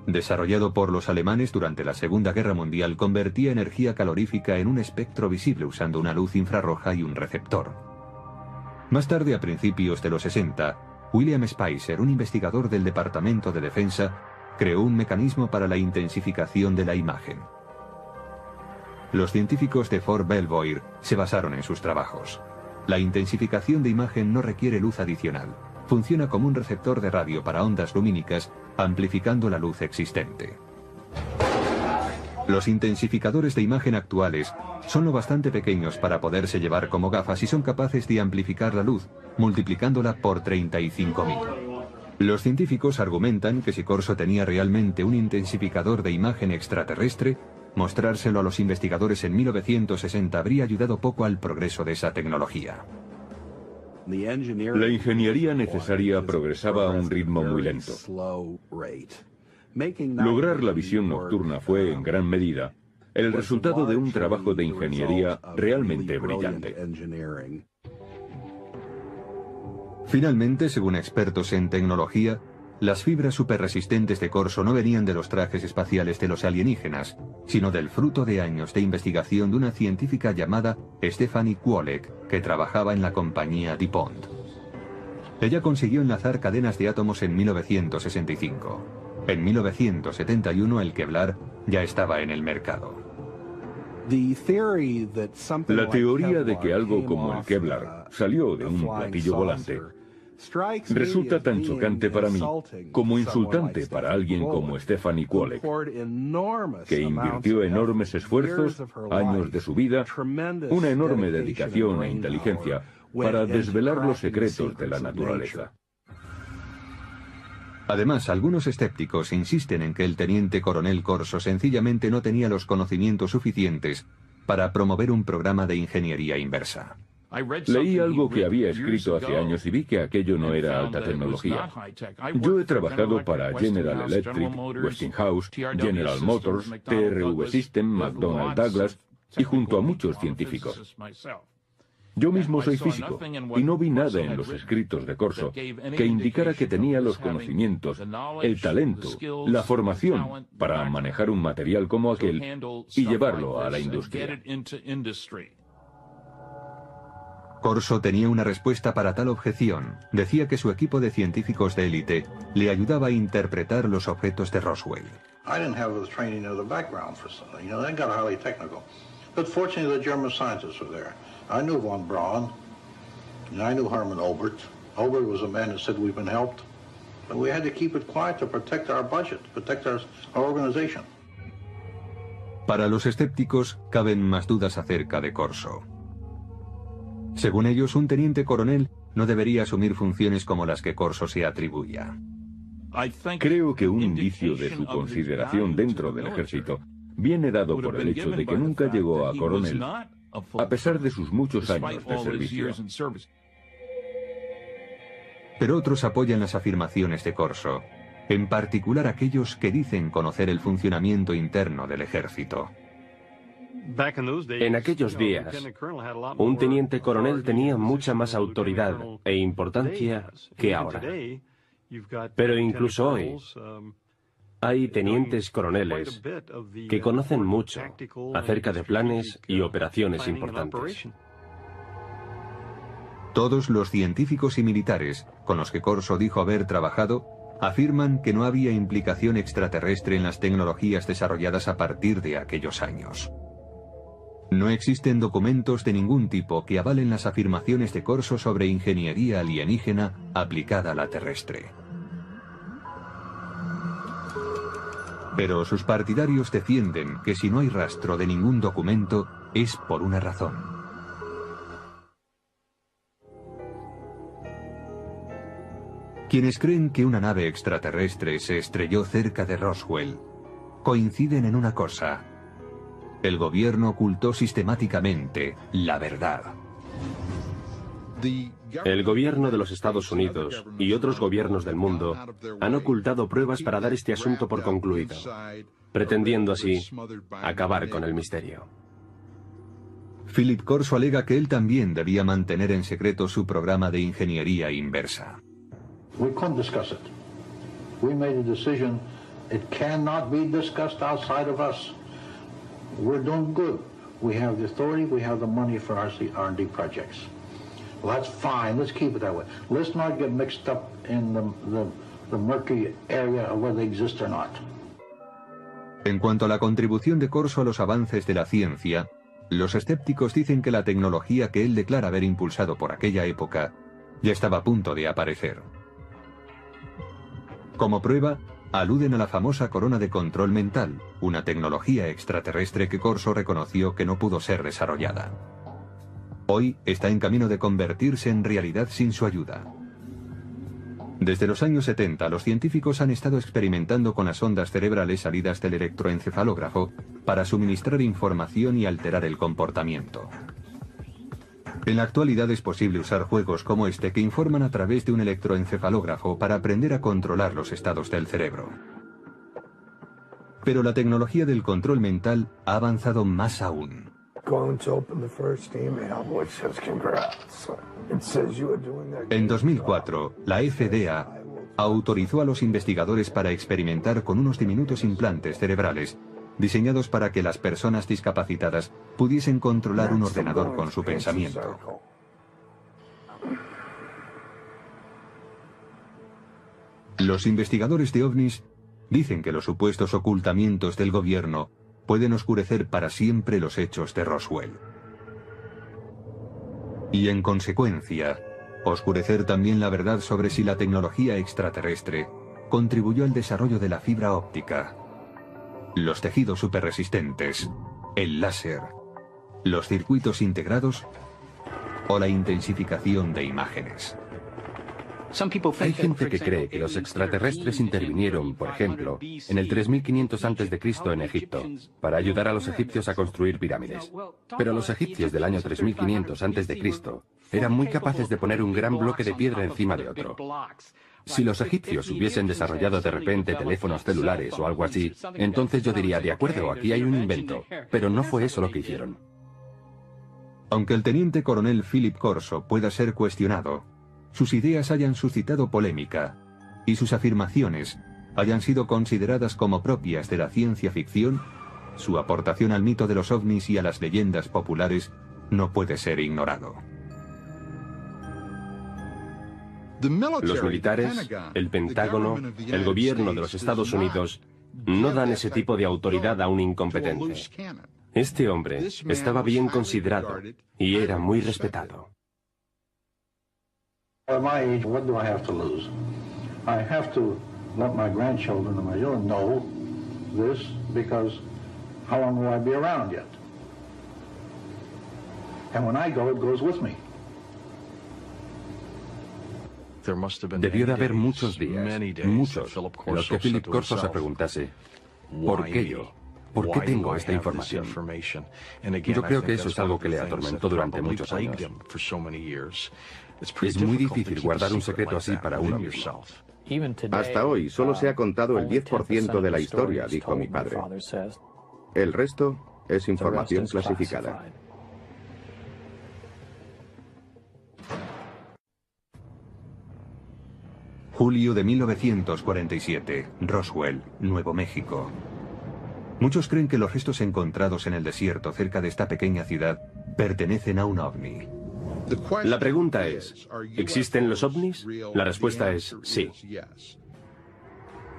Desarrollado por los alemanes durante la Segunda Guerra Mundial, convertía energía calorífica en un espectro visible usando una luz infrarroja y un receptor. Más tarde, a principios de los 60, William Spicer, un investigador del Departamento de Defensa, creó un mecanismo para la intensificación de la imagen. Los científicos de Fort Belvoir se basaron en sus trabajos. La intensificación de imagen no requiere luz adicional. Funciona como un receptor de radio para ondas lumínicas, amplificando la luz existente. Los intensificadores de imagen actuales son lo bastante pequeños para poderse llevar como gafas y son capaces de amplificar la luz, multiplicándola por 35.000. Los científicos argumentan que si Corso tenía realmente un intensificador de imagen extraterrestre, mostrárselo a los investigadores en 1960 habría ayudado poco al progreso de esa tecnología. La ingeniería necesaria progresaba a un ritmo muy lento. Lograr la visión nocturna fue, en gran medida, el resultado de un trabajo de ingeniería realmente brillante. Finalmente, según expertos en tecnología, las fibras superresistentes de Corso no venían de los trajes espaciales de los alienígenas, sino del fruto de años de investigación de una científica llamada Stephanie Kwolek, que trabajaba en la compañía DuPont. Ella consiguió enlazar cadenas de átomos en 1965. En 1971 el Kevlar ya estaba en el mercado. La teoría de que algo como el Kevlar salió de un platillo volante resulta tan chocante para mí como insultante para alguien como Stephanie Kwolek, que invirtió enormes esfuerzos, años de su vida, una enorme dedicación e inteligencia para desvelar los secretos de la naturaleza. Además, algunos escépticos insisten en que el teniente coronel Corso sencillamente no tenía los conocimientos suficientes para promover un programa de ingeniería inversa. Leí algo que había escrito hace años y vi que aquello no era alta tecnología. Yo he trabajado para General Electric, Westinghouse, General Motors, TRV System, McDonnell Douglas y junto a muchos científicos. Yo mismo soy físico y no vi nada en los escritos de Corso que indicara que tenía los conocimientos, el talento, la formación para manejar un material como aquel y llevarlo a la industria. Corso tenía una respuesta para tal objeción. Decía que su equipo de científicos de élite le ayudaba a interpretar los objetos de Roswell. I didn't have the training or the background for something. You know, they got highly technical. But fortunately, the German scientists were there. I knew von Braun, and I knew Hermann Obert. Obert was a man who said we've been helped. But we had to keep it quiet to protect our budget, protect our organization. Para los escépticos, caben más dudas acerca de Corso. Según ellos, un teniente coronel no debería asumir funciones como las que Corso se atribuya. Creo que un indicio de su consideración dentro del ejército viene dado por el hecho de que nunca llegó a coronel, a pesar de sus muchos años de servicio. Pero otros apoyan las afirmaciones de Corso, en particular aquellos que dicen conocer el funcionamiento interno del ejército. En aquellos días, un teniente coronel tenía mucha más autoridad e importancia que ahora. Pero incluso hoy, hay tenientes coroneles que conocen mucho acerca de planes y operaciones importantes. Todos los científicos y militares con los que Corso dijo haber trabajado afirman que no había implicación extraterrestre en las tecnologías desarrolladas a partir de aquellos años. No existen documentos de ningún tipo que avalen las afirmaciones de Corso sobre ingeniería alienígena aplicada a la terrestre. Pero sus partidarios defienden que si no hay rastro de ningún documento, es por una razón. Quienes creen que una nave extraterrestre se estrelló cerca de Roswell coinciden en una cosa: el gobierno ocultó sistemáticamente la verdad. El gobierno de los Estados Unidos y otros gobiernos del mundo han ocultado pruebas para dar este asunto por concluido, pretendiendo así acabar con el misterio. Philip Corso alega que él también debía mantener en secreto su programa de ingeniería inversa. We couldn't discuss it. We made a decision. It cannot be discussed outside of us. We're doing good. We have the authority, we have the money for our R&D projects. Well, that's fine. Let's keep it that way. Let's not get mixed up in the murky area of whether they exist or not. En cuanto a la contribución de Corso a los avances de la ciencia, los escépticos dicen que la tecnología que él declara haber impulsado por aquella época ya estaba a punto de aparecer. Como prueba, aluden a la famosa corona de control mental, una tecnología extraterrestre que Corso reconoció que no pudo ser desarrollada. Hoy está en camino de convertirse en realidad sin su ayuda. Desde los años 70, los científicos han estado experimentando con las ondas cerebrales salidas del electroencefalógrafo para suministrar información y alterar el comportamiento. En la actualidad es posible usar juegos como este que informan a través de un electroencefalógrafo para aprender a controlar los estados del cerebro. Pero la tecnología del control mental ha avanzado más aún. Going to open the first email, which says congrats. En 2004, la FDA autorizó a los investigadores para experimentar con unos diminutos implantes cerebrales diseñados para que las personas discapacitadas pudiesen controlar un ordenador con su pensamiento. Los investigadores de ovnis dicen que los supuestos ocultamientos del gobierno pueden oscurecer para siempre los hechos de Roswell. Y en consecuencia, oscurecer también la verdad sobre si la tecnología extraterrestre contribuyó al desarrollo de la fibra óptica, los tejidos superresistentes, el láser, los circuitos integrados o la intensificación de imágenes. Hay gente que cree que los extraterrestres intervinieron, por ejemplo, en el 3500 a.C. en Egipto, para ayudar a los egipcios a construir pirámides. Pero los egipcios del año 3500 a.C. eran muy capaces de poner un gran bloque de piedra encima de otro. Si los egipcios hubiesen desarrollado de repente teléfonos celulares o algo así, entonces yo diría, de acuerdo, aquí hay un invento. Pero no fue eso lo que hicieron. Aunque el teniente coronel Philip Corso pueda ser cuestionado, sus ideas hayan suscitado polémica y sus afirmaciones hayan sido consideradas como propias de la ciencia ficción, su aportación al mito de los ovnis y a las leyendas populares no puede ser ignorado. Los militares, el Pentágono, el gobierno de los Estados Unidos no dan ese tipo de autoridad a un incompetente. Este hombre estaba bien considerado y era muy respetado. At my age, what do I have to lose? I have to let my grandchildren and my children know this, because how long will I be around yet? And when I go, it goes with me. Debió de haber muchos días, muchos, en los que Philip Corso se preguntase, ¿por qué yo? ¿Por qué tengo esta información? Yo creo que eso es algo que le atormentó durante muchos años. Es muy difícil guardar un secreto así para uno mismo. Hasta hoy solo se ha contado el 10% de la historia, dijo mi padre. El resto es información clasificada. Julio de 1947, Roswell, Nuevo México. Muchos creen que los restos encontrados en el desierto cerca de esta pequeña ciudad pertenecen a un ovni. La pregunta es, ¿existen los ovnis? La respuesta es sí.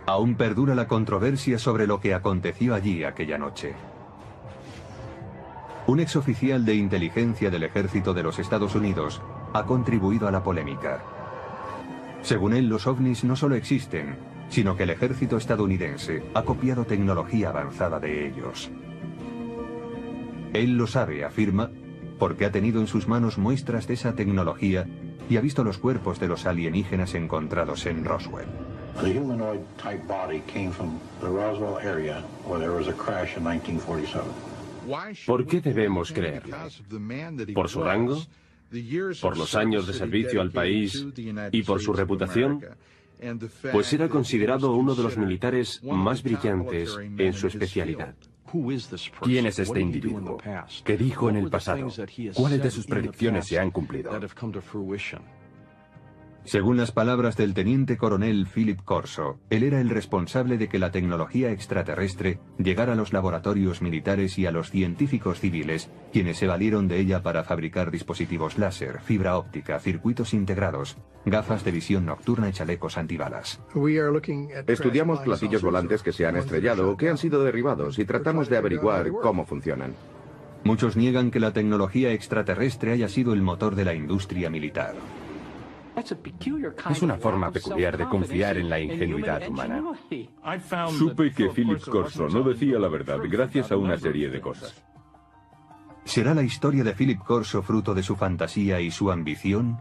Aún perdura la controversia sobre lo que aconteció allí aquella noche. Un exoficial de inteligencia del ejército de los Estados Unidos ha contribuido a la polémica. Según él, los ovnis no solo existen, sino que el ejército estadounidense ha copiado tecnología avanzada de ellos. Él lo sabe, afirma, porque ha tenido en sus manos muestras de esa tecnología y ha visto los cuerpos de los alienígenas encontrados en Roswell. The humanoid type body came from the Roswell area where there was a crash in 1947. ¿Por qué debemos creerle? ¿Por su rango? ¿Por los años de servicio al país y por su reputación? Pues era considerado uno de los militares más brillantes en su especialidad. ¿Quién es este individuo? ¿Qué dijo en el pasado? ¿Cuáles de sus predicciones se han cumplido? Según las palabras del teniente coronel Philip Corso, él era el responsable de que la tecnología extraterrestre llegara a los laboratorios militares y a los científicos civiles, quienes se valieron de ella para fabricar dispositivos láser, fibra óptica, circuitos integrados, gafas de visión nocturna y chalecos antibalas. Estudiamos platillos volantes que se han estrellado o que han sido derribados y tratamos de averiguar cómo funcionan. Muchos niegan que la tecnología extraterrestre haya sido el motor de la industria militar. Es una forma peculiar de confiar en la ingenuidad humana. Supe que Philip Corso no decía la verdad gracias a una serie de cosas. ¿Será la historia de Philip Corso fruto de su fantasía y su ambición?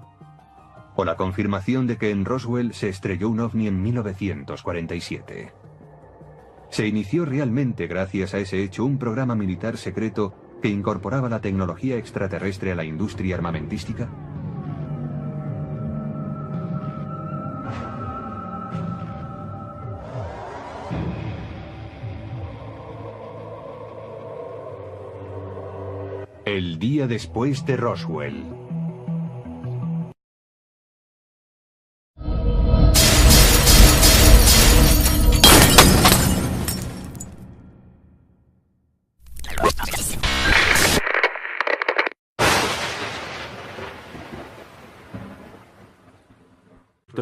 ¿O la confirmación de que en Roswell se estrelló un ovni en 1947? ¿Se inició realmente gracias a ese hecho un programa militar secreto que incorporaba la tecnología extraterrestre a la industria armamentística? El día después de Roswell.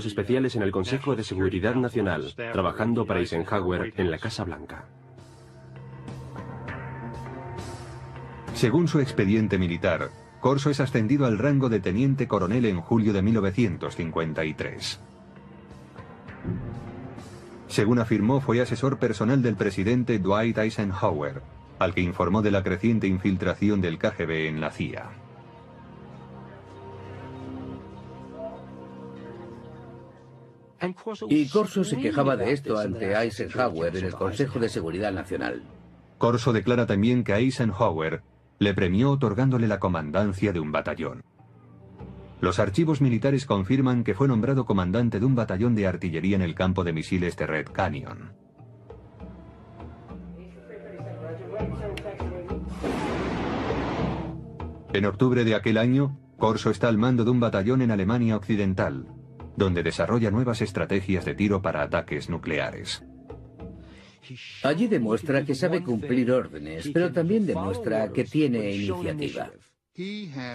asuntos especiales en el Consejo de Seguridad Nacional, trabajando para Eisenhower en la Casa Blanca. Según su expediente militar, Corso es ascendido al rango de teniente coronel en julio de 1953. Según afirmó, fue asesor personal del presidente Dwight Eisenhower, al que informó de la creciente infiltración del KGB en la CIA. Y Corso se quejaba de esto ante Eisenhower en el Consejo de Seguridad Nacional. Corso declara también que Eisenhower le premió otorgándole la comandancia de un batallón. Los archivos militares confirman que fue nombrado comandante de un batallón de artillería en el campo de misiles de Red Canyon. En octubre de aquel año, Corso está al mando de un batallón en Alemania Occidental, donde desarrolla nuevas estrategias de tiro para ataques nucleares. Allí demuestra que sabe cumplir órdenes, pero también demuestra que tiene iniciativa.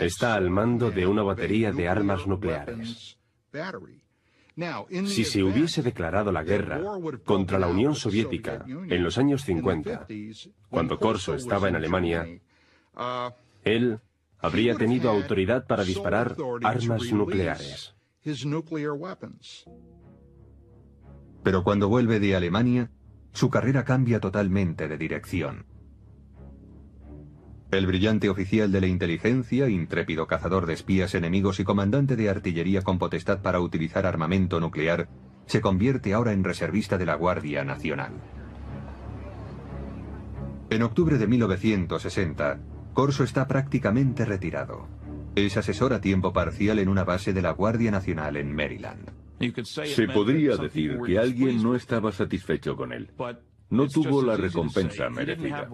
Está al mando de una batería de armas nucleares. Si se hubiese declarado la guerra contra la Unión Soviética en los años 50, cuando Corso estaba en Alemania, él habría tenido autoridad para disparar armas nucleares. Pero cuando vuelve de Alemania, su carrera cambia totalmente de dirección. El brillante oficial de la inteligencia, intrépido cazador de espías enemigos y comandante de artillería con potestad para utilizar armamento nuclear, se convierte ahora en reservista de la Guardia Nacional. En octubre de 1960, Corso está prácticamente retirado. Es asesor a tiempo parcial en una base de la Guardia Nacional en Maryland. Se podría decir que alguien no estaba satisfecho con él. No tuvo la recompensa merecida.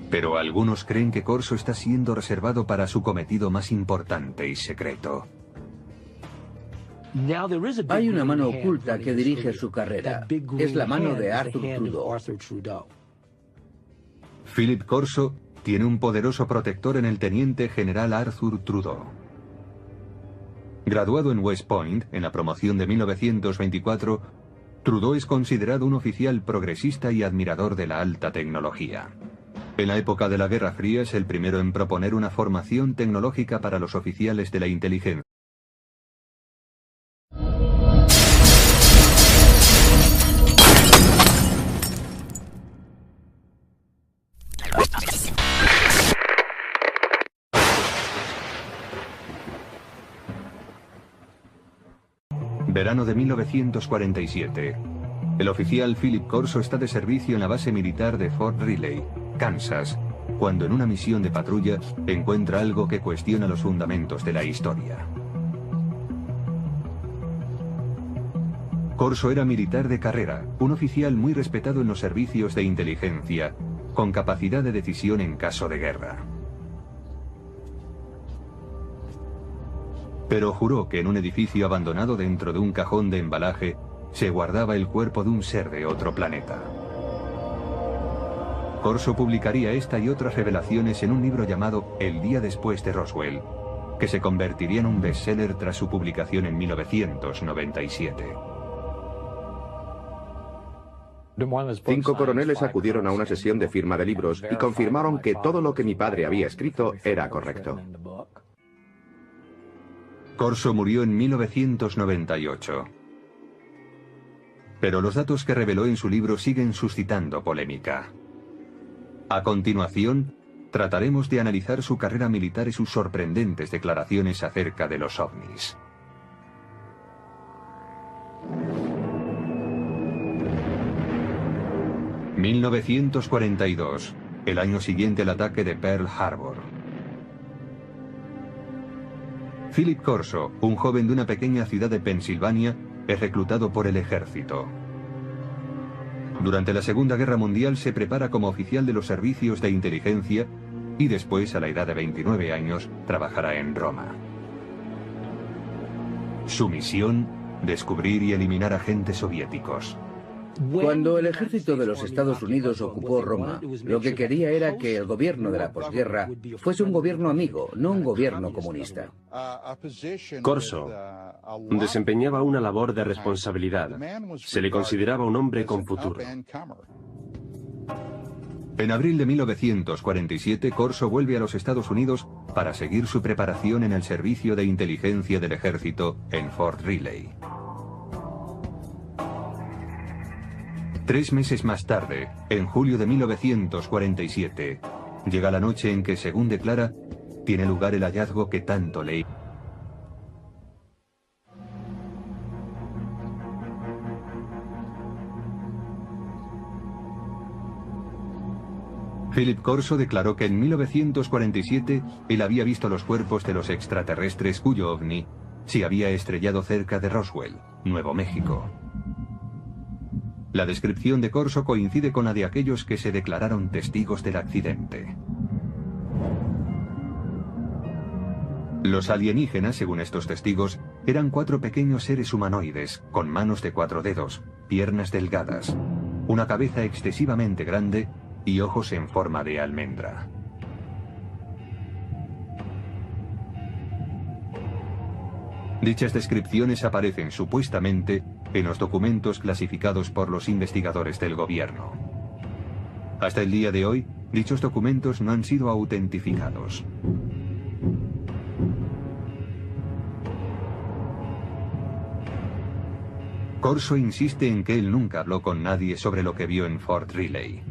Pero algunos creen que Corso está siendo reservado para su cometido más importante y secreto. Hay una mano oculta que dirige su carrera. Es la mano de Arthur Trudeau. Philip Corso tiene un poderoso protector en el teniente general Arthur Trudeau. Graduado en West Point, en la promoción de 1924, Trudeau es considerado un oficial progresista y admirador de la alta tecnología. En la época de la Guerra Fría es el primero en proponer una formación tecnológica para los oficiales de la inteligencia. Verano de 1947. El oficial Philip Corso está de servicio en la base militar de Fort Riley, Kansas, cuando en una misión de patrulla encuentra algo que cuestiona los fundamentos de la historia. Corso era militar de carrera, un oficial muy respetado en los servicios de inteligencia, con capacidad de decisión en caso de guerra. Pero juró que en un edificio abandonado dentro de un cajón de embalaje se guardaba el cuerpo de un ser de otro planeta. Corso publicaría esta y otras revelaciones en un libro llamado El día después de Roswell, que se convertiría en un bestseller tras su publicación en 1997. 5 coroneles acudieron a una sesión de firma de libros y confirmaron que todo lo que mi padre había escrito era correcto. Corso murió en 1998. Pero los datos que reveló en su libro siguen suscitando polémica. A continuación, trataremos de analizar su carrera militar y sus sorprendentes declaraciones acerca de los ovnis. ...1942... el año siguiente al ataque de Pearl Harbor. Philip Corso, un joven de una pequeña ciudad de Pensilvania, es reclutado por el ejército. Durante la Segunda Guerra Mundial se prepara como oficial de los servicios de inteligencia y después, a la edad de 29 años, trabajará en Roma. Su misión, descubrir y eliminar agentes soviéticos. Cuando el ejército de los Estados Unidos ocupó Roma, lo que quería era que el gobierno de la posguerra fuese un gobierno amigo, no un gobierno comunista. Corso desempeñaba una labor de responsabilidad. Se le consideraba un hombre con futuro. En abril de 1947, Corso vuelve a los Estados Unidos para seguir su preparación en el servicio de inteligencia del ejército en Fort Riley. 3 meses más tarde, en julio de 1947, llega la noche en que, según declara, tiene lugar el hallazgo que tanto le... Philip Corso declaró que en 1947 él había visto los cuerpos de los extraterrestres cuyo ovni se había estrellado cerca de Roswell, Nuevo México. La descripción de Corso coincide con la de aquellos que se declararon testigos del accidente. Los alienígenas, según estos testigos, eran 4 pequeños seres humanoides, con manos de 4 dedos, piernas delgadas, una cabeza excesivamente grande y ojos en forma de almendra. Dichas descripciones aparecen supuestamente en los documentos clasificados por los investigadores del gobierno. Hasta el día de hoy, dichos documentos no han sido autentificados. Corso insiste en que él nunca habló con nadie sobre lo que vio en Fort Riley.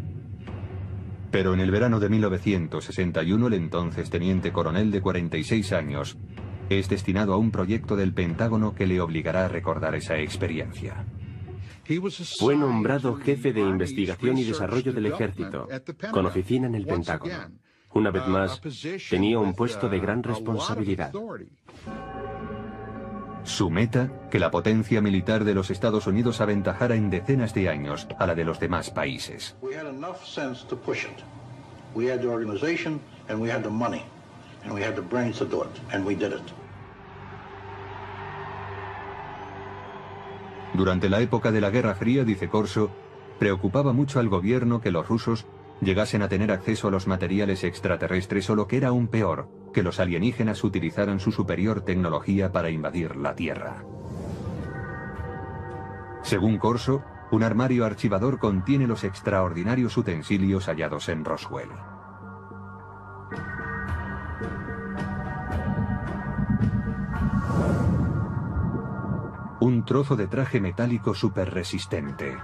Pero en el verano de 1961, el entonces teniente coronel de 46 años es destinado a un proyecto del Pentágono que le obligará a recordar esa experiencia. Fue nombrado jefe de investigación y desarrollo del ejército, con oficina en el Pentágono. Una vez más, tenía un puesto de gran responsabilidad. Su meta, que la potencia militar de los Estados Unidos aventajara en decenas de años a la de los demás países. Durante la época de la Guerra Fría, dice Corso, preocupaba mucho al gobierno que los rusos llegasen a tener acceso a los materiales extraterrestres o, lo que era aún peor, que los alienígenas utilizaran su superior tecnología para invadir la Tierra. Según Corso, un armario archivador contiene los extraordinarios utensilios hallados en Roswell. Un trozo de traje metálico superresistente.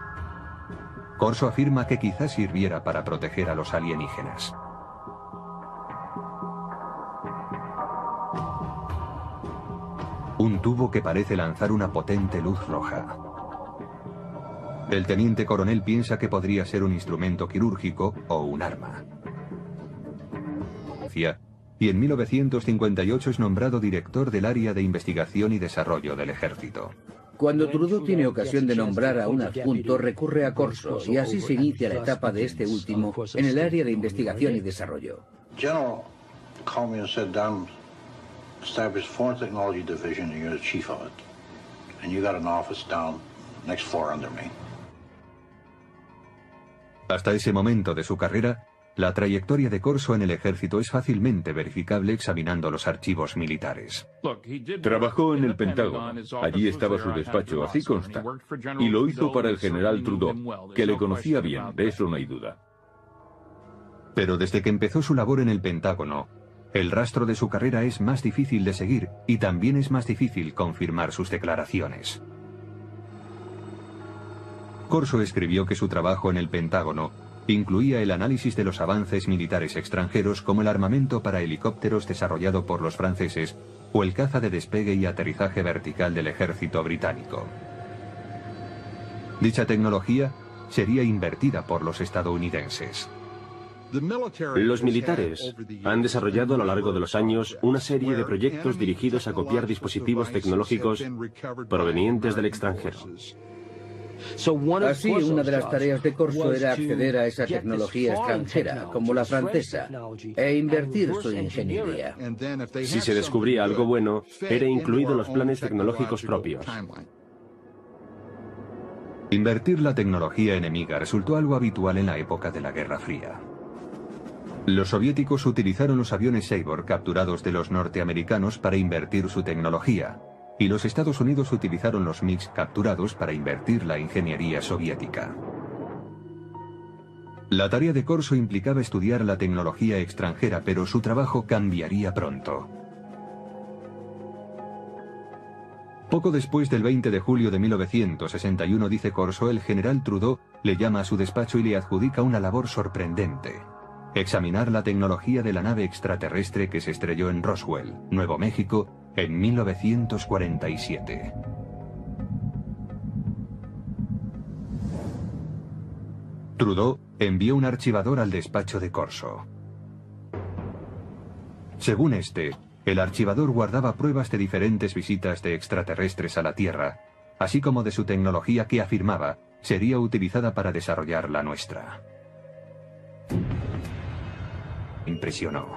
Corso afirma que quizás sirviera para proteger a los alienígenas. Un tubo que parece lanzar una potente luz roja. El teniente coronel piensa que podría ser un instrumento quirúrgico o un arma. Y en 1958 es nombrado director del área de investigación y desarrollo del ejército. Cuando Trudeau tiene ocasión de nombrar a un adjunto, recurre a Corso, y así se inicia la etapa de este último en el área de investigación y desarrollo. General called me and said, "Don, establish Foreign Technology Division and you're the chief of it. And you got an office down next floor under me." Hasta ese momento de su carrera, la trayectoria de Corso en el ejército es fácilmente verificable examinando los archivos militares. Trabajó en el Pentágono. Allí estaba su despacho, así consta. Y lo hizo para el general Trudeau, que le conocía bien, de eso no hay duda. Pero desde que empezó su labor en el Pentágono, el rastro de su carrera es más difícil de seguir y también es más difícil confirmar sus declaraciones. Corso escribió que su trabajo en el Pentágono incluía el análisis de los avances militares extranjeros, como el armamento para helicópteros desarrollado por los franceses o el caza de despegue y aterrizaje vertical del ejército británico. Dicha tecnología sería invertida por los estadounidenses. Los militares han desarrollado a lo largo de los años una serie de proyectos dirigidos a copiar dispositivos tecnológicos provenientes del extranjero. Así, una de las tareas de Corso era acceder a esa tecnología extranjera, como la francesa, e invertir su ingeniería. Si se descubría algo bueno, era incluido en los planes tecnológicos propios. Invertir la tecnología enemiga resultó algo habitual en la época de la Guerra Fría. Los soviéticos utilizaron los aviones Sabor capturados de los norteamericanos para invertir su tecnología, y los Estados Unidos utilizaron los MiGs capturados para invertir la ingeniería soviética. La tarea de Corso implicaba estudiar la tecnología extranjera, pero su trabajo cambiaría pronto. Poco después del 20 de julio de 1961, dice Corso, el general Trudeau le llama a su despacho y le adjudica una labor sorprendente: examinar la tecnología de la nave extraterrestre que se estrelló en Roswell, Nuevo México, en 1947. Trudeau envió un archivador al despacho de Corso. Según este, el archivador guardaba pruebas de diferentes visitas de extraterrestres a la Tierra, así como de su tecnología que afirmaba sería utilizada para desarrollar la nuestra. Impresionó.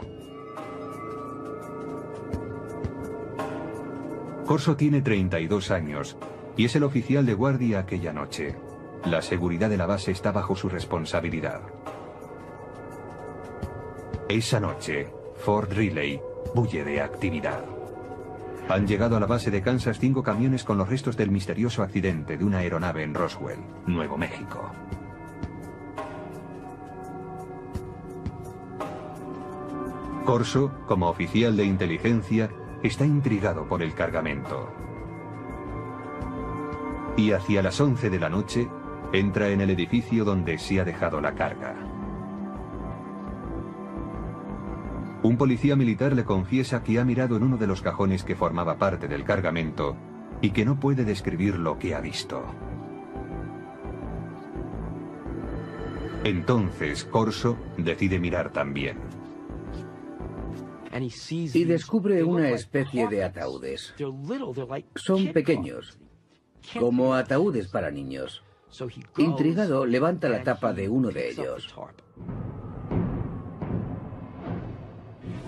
Corso tiene 32 años y es el oficial de guardia aquella noche. La seguridad de la base está bajo su responsabilidad. Esa noche, Fort Riley bulle de actividad. Han llegado a la base de Kansas 5 camiones con los restos del misterioso accidente de una aeronave en Roswell, Nuevo México. Corso, como oficial de inteligencia, está intrigado por el cargamento. Y hacia las 11 de la noche, entra en el edificio donde se ha dejado la carga. Un policía militar le confiesa que ha mirado en uno de los cajones que formaba parte del cargamento y que no puede describir lo que ha visto. Entonces Corso decide mirar también. Y descubre una especie de ataúdes. Son pequeños, como ataúdes para niños. Intrigado, levanta la tapa de uno de ellos.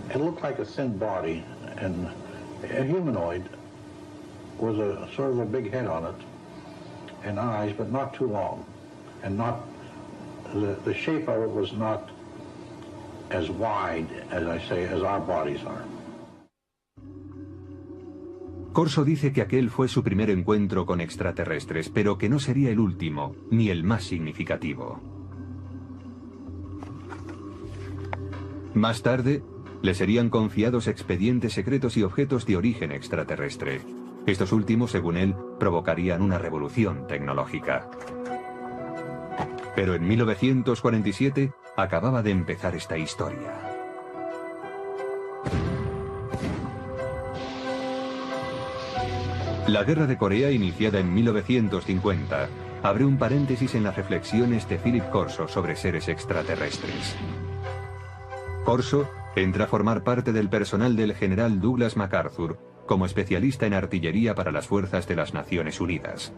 It looked like a thin body, and a humanoid was a sort of a big head on it, and eyes, but not too long, and not the shape of it was not as wide, as I say, as our bodies are. Corso dice que aquel fue su primer encuentro con extraterrestres, pero que no sería el último, ni el más significativo. Más tarde, le serían confiados expedientes secretos y objetos de origen extraterrestre. Estos últimos, según él, provocarían una revolución tecnológica. Pero en 1947 acababa de empezar esta historia. La Guerra de Corea, iniciada en 1950, abre un paréntesis en las reflexiones de Philip Corso sobre seres extraterrestres. Corso entra a formar parte del personal del general Douglas MacArthur como especialista en artillería para las fuerzas de las Naciones Unidas.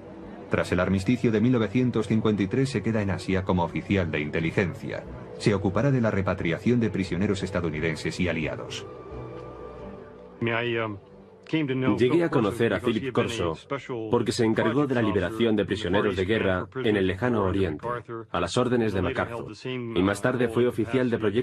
Tras el armisticio de 1953 se queda en Asia como oficial de inteligencia. Se ocupará de la repatriación de prisioneros estadounidenses y aliados. Llegué a conocer a Philip Corso porque se encargó de la liberación de prisioneros de guerra en el lejano Oriente, a las órdenes de MacArthur, y más tarde fue oficial de proyecto